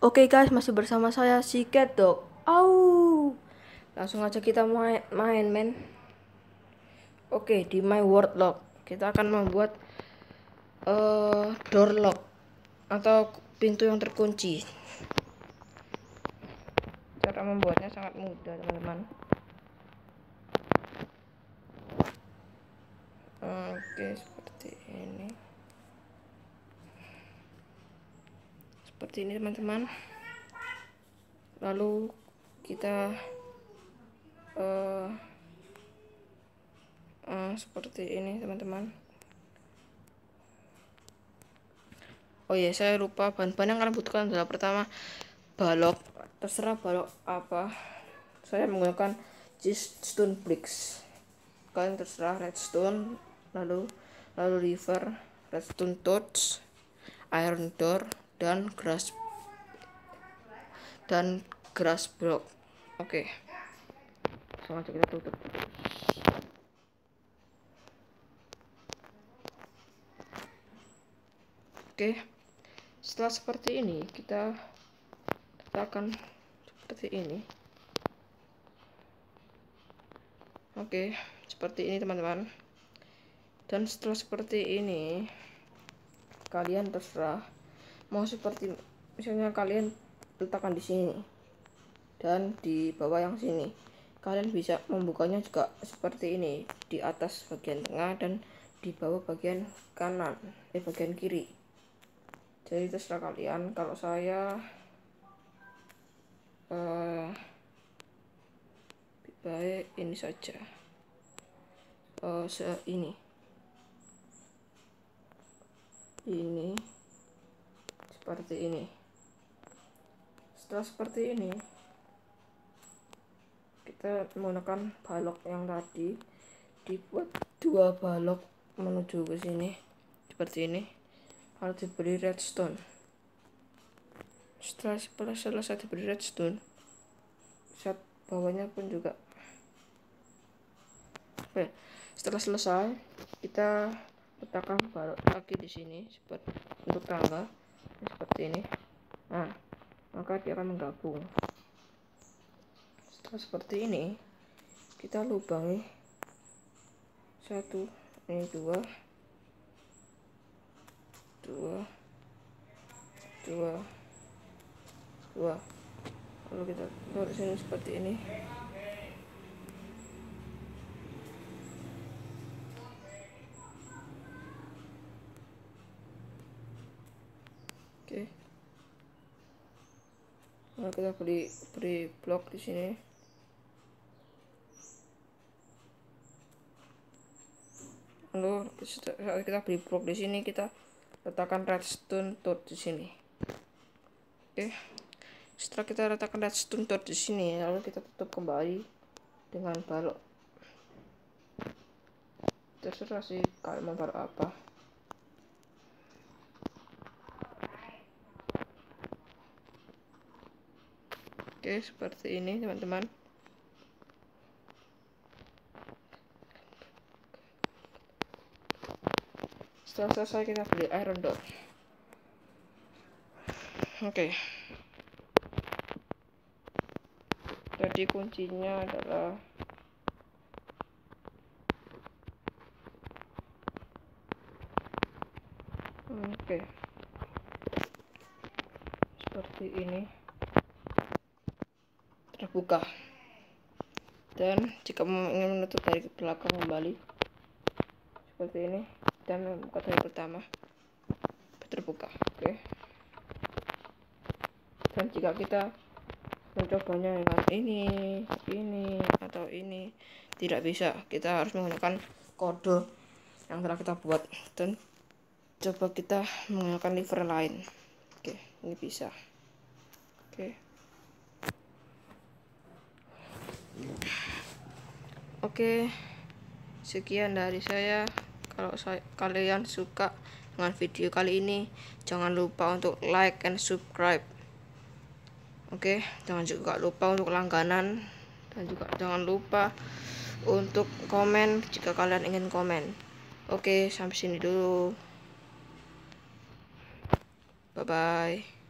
Oke guys, masih bersama saya si Cat Dog. Au. Langsung aja kita main men. Oke, di My World Lock kita akan membuat door lock atau pintu yang terkunci. Cara membuatnya sangat mudah, teman-teman. Oke, seperti ini. Seperti ini, teman-teman. Lalu kita seperti ini, teman-teman. Oh iya, saya lupa bahan-bahan yang kalian butuhkan adalah pertama balok, terserah balok apa. Saya menggunakan stone bricks. Kalian terserah redstone, lalu river, redstone torch, iron door, dan grass block. Oke. Langsung aja kita tutup. Oke. Setelah seperti ini, kita letakkan seperti ini. Oke, seperti ini, teman-teman. Dan setelah seperti ini, kalian terserah mau seperti misalnya kalian letakkan di sini dan di bawah yang sini. Kalian bisa membukanya juga seperti ini, di atas bagian tengah dan di bawah bagian kanan, bagian kiri. Jadi terserah kalian. Kalau saya baik ini saja. Ini seperti ini. Setelah seperti ini, kita menggunakan balok yang tadi, dibuat 2 balok menuju ke sini seperti ini, lalu diberi redstone. Setelah selesai diberi redstone, set bawahnya pun juga. Oke, setelah selesai kita letakkan balok lagi di sini seperti untuk tangga seperti ini. Nah, maka dia akan menggabung. Setelah seperti ini, kita lubangi 1, ini 2, lalu kita taruh sini seperti ini. Oke. Lalu kita beri blok di sini. Lalu saat kita beri blok di sini, kita letakkan redstone torch di sini. Oke. Setelah kita letakkan redstone torch di sini, lalu kita tutup kembali dengan balok. Terserah sih kalian mau taruh apa. Oke, seperti ini, teman-teman. Setelah selesai, kita beli iron door. Oke. Jadi kuncinya adalah seperti ini, terbuka. Dan jika ingin menutup dari belakang kembali seperti ini, dan membuka dari pertama terbuka. Oke. Dan jika kita mencobanya dengan ini atau ini, tidak bisa. Kita harus menggunakan kode yang telah kita buat dan coba kita menggunakan lever lain. Oke, ini bisa. Oke, sekian dari saya. Kalau kalian suka dengan video kali ini, jangan lupa untuk like and subscribe. Oke, jangan juga lupa untuk langganan, dan juga jangan lupa untuk komen jika kalian ingin komen. Oke, sampai sini dulu. Bye bye.